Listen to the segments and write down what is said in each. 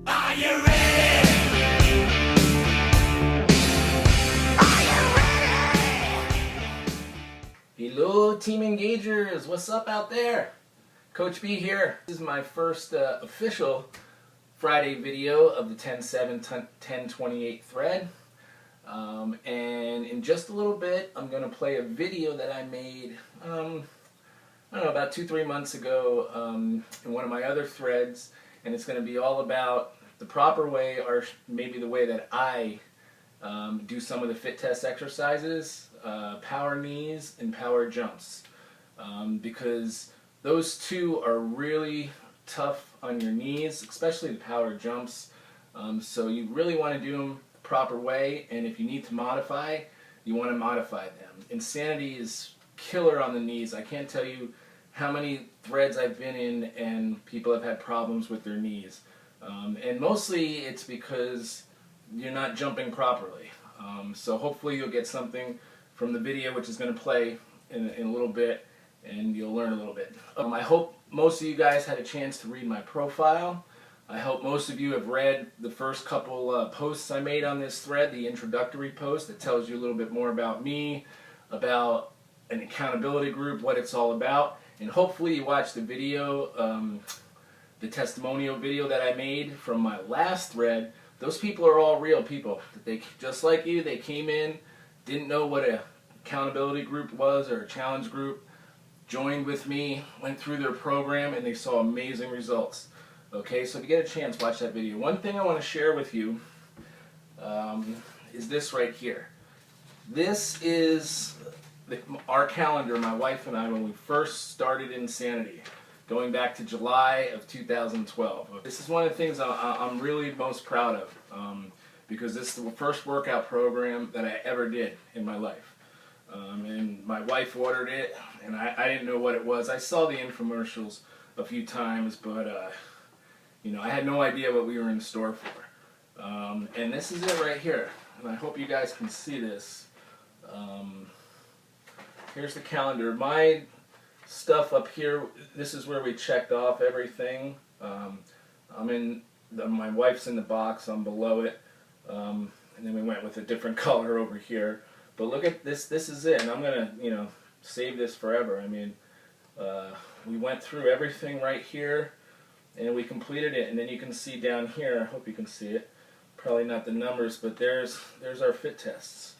Are you ready? Are you ready? Hello Team Engagers, what's up out there? Coach B here. This is my first official Friday video of the 10/7/10/28 thread. And in just a little bit I'm going to play a video that I made I don't know, about 2-3 months ago in one of my other threads, and it's going to be all about the proper way, or maybe the way that I do some of the fit test exercises, power knees and power jumps, because those two are really tough on your knees, especially the power jumps. So you really want to do them the proper way, and if you need to modify, you want to modify them. Insanity is killer on the knees. I can't tell you how many threads I've been in and people have had problems with their knees. And mostly it's because you're not jumping properly. So hopefully you'll get something from the video, which is going to play in a little bit, and you'll learn a little bit. I hope most of you guys had a chance to read my profile. I hope most of you have read the first couple posts I made on this thread, the introductory post that tells you a little bit more about me, about an accountability group, what it's all about. And hopefully you watched the video, the testimonial video that I made from my last thread. Those people are all real people. They, just like you, they came in, didn't know what an accountability group was or a challenge group, joined with me, went through their program, and they saw amazing results. Okay, so if you get a chance, watch that video. One thing I want to share with you is this right here. This is our calendar, my wife and I, when we first started Insanity, going back to July of 2012. This is one of the things I'm really most proud of, because this is the first workout program that I ever did in my life. And my wife ordered it, and I didn't know what it was. I saw the infomercials a few times, but you know, I had no idea what we were in store for. And this is it right here, and I hope you guys can see this. Here's the calendar. My stuff up here, this is where we checked off everything. I'm in, my wife's in the box, I'm below it, and then we went with a different color over here. But look at this, this is it, and I'm gonna, you know, save this forever. I mean, we went through everything right here, and we completed it, and then you can see down here, I hope you can see it, probably not the numbers, but there's our fit tests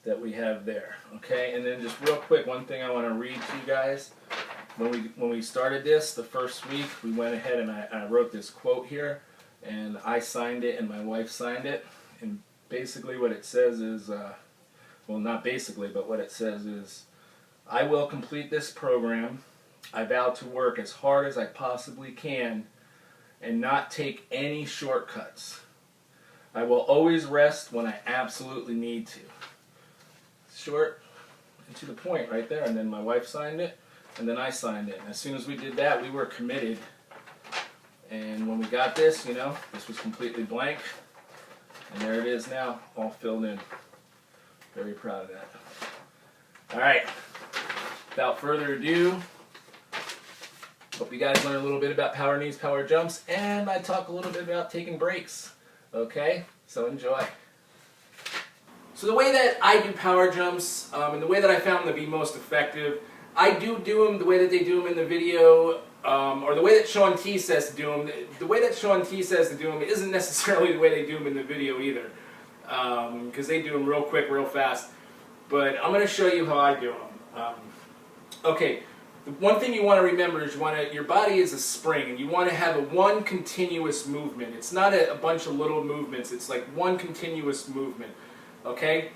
that we have there, okay? And then just real quick, one thing I want to read to you guys. When we started this, the first week, we went ahead and I wrote this quote here, and I signed it and my wife signed it, and basically what it says is, well, not basically, but what it says is, I will complete this program. I vow to work as hard as I possibly can and not take any shortcuts. I will always rest when I absolutely need to. Short and to the point right there. And then my wife signed it, and then I signed it. And as soon as we did that, we were committed. And when we got this, you know, this was completely blank. And there it is now, all filled in. Very proud of that. All right, without further ado, hope you guys learn a little bit about power knees, power jumps, and I talk a little bit about taking breaks. Okay, so enjoy. So the way that I do power jumps, and the way that I found them to be most effective, I do them the way that they do them in the video, or the way that Sean T says to do them. The way that Sean T says to do them isn't necessarily the way they do them in the video either, because they do them real quick, real fast. But I'm going to show you how I do them. Okay, the one thing you want to remember is your body is a spring, and you want to have one continuous movement. It's not a bunch of little movements. It's like one continuous movement. Okay?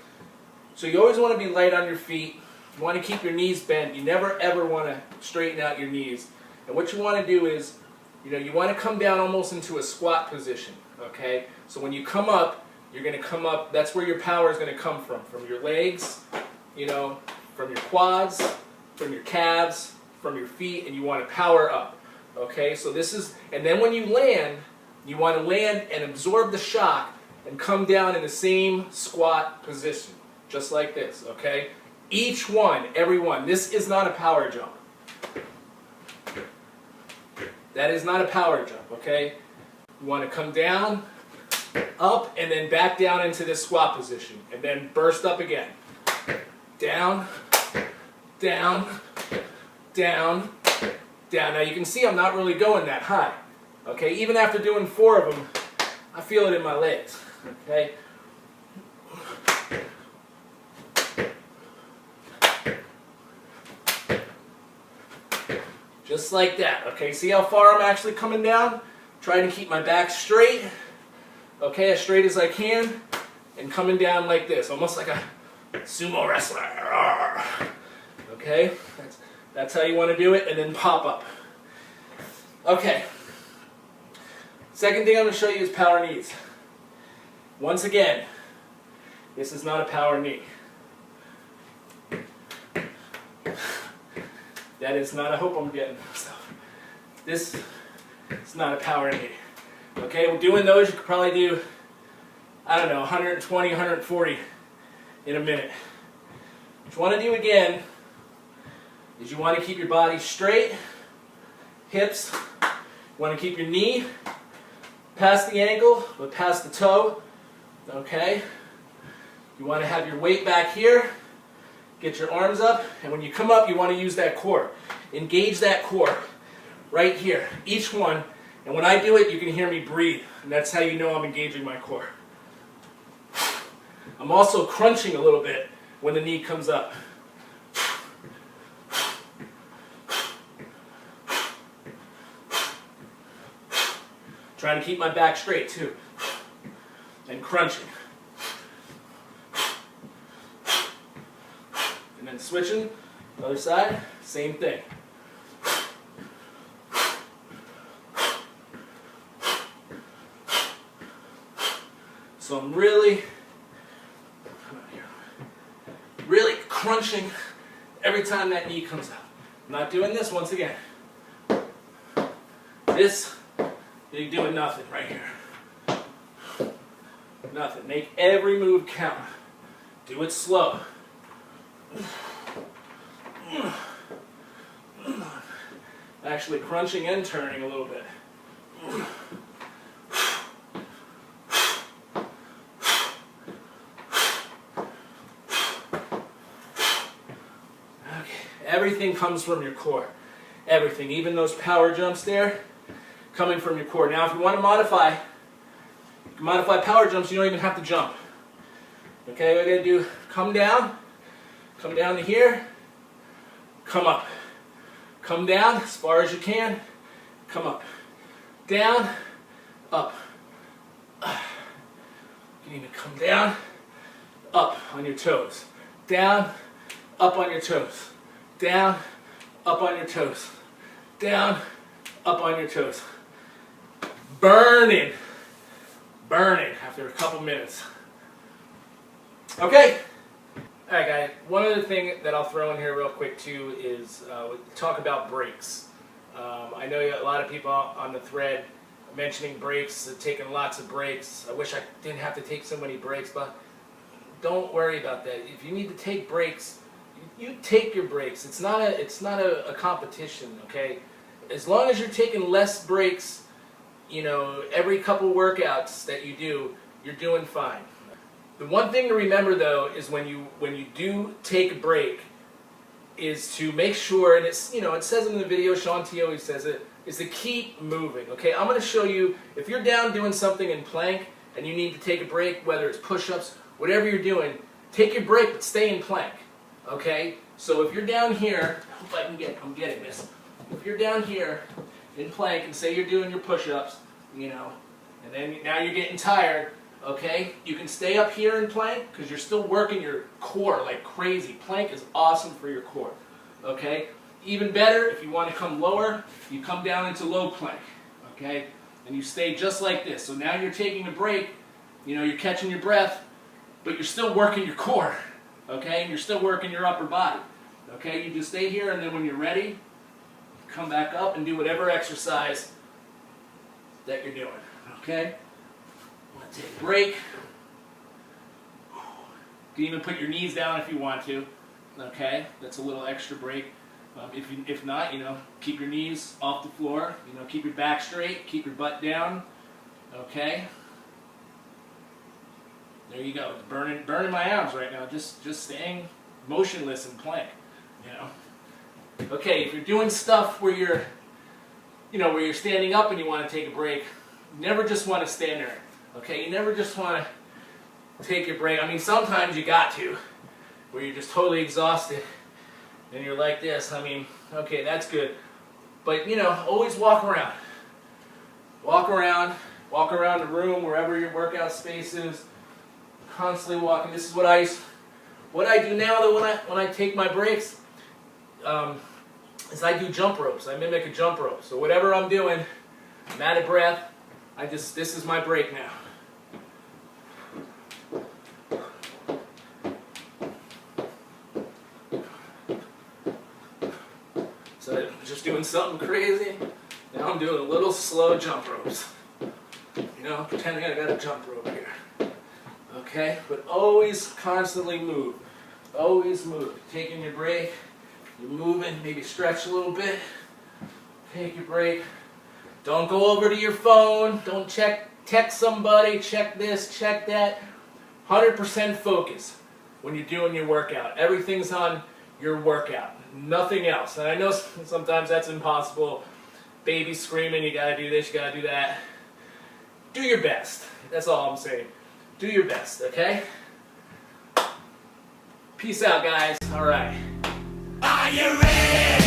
So you always want to be light on your feet. You want to keep your knees bent. You never ever want to straighten out your knees. And what you want to do is, you know, you want to come down almost into a squat position. Okay? So when you come up, you're going to come up, that's where your power is going to come from your legs, you know, from your quads, from your calves, from your feet, and you want to power up. Okay? So this is, and then when you land, you want to land and absorb the shock and come down in the same squat position, just like this, okay? Each one, every one. This is not a power jump. That is not a power jump, okay? You want to come down, up, and then back down into this squat position. And then burst up again. Down, down, down, down. Now you can see I'm not really going that high. Okay, even after doing 4 of them, I feel it in my legs. Okay. Just like that. Okay, see how far I'm actually coming down? Trying to keep my back straight. Okay, as straight as I can. And coming down like this, almost like a sumo wrestler. Okay, that's how you want to do it, and then pop up. Okay. Second thing I'm going to show you is power knees. Once again, this is not a power knee. That is not, I hope I'm getting stuff. This is not a power knee. Okay, well, doing those, you could probably do, I don't know, 120, 140 in a minute. What you want to do again is you want to keep your body straight, hips, you want to keep your knee past the ankle, but past the toe. Okay? You want to have your weight back here. Get your arms up, and when you come up, you want to use that core. Engage that core right here, each one. And when I do it, you can hear me breathe, and that's how you know I'm engaging my core. I'm also crunching a little bit when the knee comes up. Trying to keep my back straight too, and crunching. And then switching, other side, same thing. So I'm really crunching every time that knee comes up. I'm not doing this once again. This, you're doing nothing right here. Nothing. Make every move count. Do it slow. Actually crunching and turning a little bit. Okay. Everything comes from your core. Everything, even those power jumps there, coming from your core. Now if you want to modify, you can modify power jumps, you don't even have to jump. Okay, we're going to do come down to here, come up. Come down as far as you can, come up. Down, up. You can even come down, up on your toes. Down, up on your toes. Down, up on your toes. Down, up on your toes. Burning after a couple minutes. Okay. Alright guys, one other thing that I'll throw in here real quick too is talk about breaks. I know a lot of people on the thread mentioning breaks, taking lots of breaks. I wish I didn't have to take so many breaks, but don't worry about that. If you need to take breaks, you take your breaks. It's not a competition, okay? As long as you're taking less breaks, you know, every couple workouts that you do, you're doing fine. The one thing to remember though is when you do take a break is to make sure, and it's, you know, it says in the video, Sean T always says it, is to keep moving. Okay, I'm going to show you, if you're down doing something in plank and you need to take a break, whether it's push-ups, whatever you're doing, take your break but stay in plank. Okay, so if you're down here, I hope I'm getting this. If you're down here in plank and say you're doing your push-ups, you know, and then now you're getting tired. Okay, you can stay up here in plank because you're still working your core like crazy. Plank is awesome for your core. Okay, even better if you want to come lower, you come down into low plank. Okay, and you stay just like this. So now you're taking a break. You know, you're catching your breath, but you're still working your core. Okay, and you're still working your upper body. Okay, you just stay here, and then when you're ready, come back up and do whatever exercise that you're doing. Okay. Take a break. You can even put your knees down if you want to. Okay, that's a little extra break. If not, you know, keep your knees off the floor. You know, keep your back straight, keep your butt down. Okay. There you go. It's burning my arms right now. Just staying motionless in plank. You know. Okay, if you're doing stuff where you're, where you're standing up and you want to take a break, you never just want to stand there. Okay, you never just want to take a break. I mean, sometimes you got to, where you're just totally exhausted and you're like this. I mean, okay, that's good. But, always walk around. Walk around the room, wherever your workout space is. Constantly walking. This is what I do now that when I take my breaks, is I do jump ropes. I mimic a jump rope. So whatever I'm doing, I'm out of breath. This is my break now. So just doing something crazy. Now I'm doing little slow jump ropes. Pretending I got a jump rope here. Okay, but always constantly move. Always move. Taking your break, you're moving, maybe stretch a little bit. Take your break. Don't go over to your phone. Don't text somebody, check this, check that. 100% focus when you're doing your workout. Everything's on your workout, nothing else. And I know sometimes that's impossible. Baby screaming, you gotta do this, you gotta do that. Do your best. That's all I'm saying. Do your best, okay? Peace out, guys. All right. Are you ready?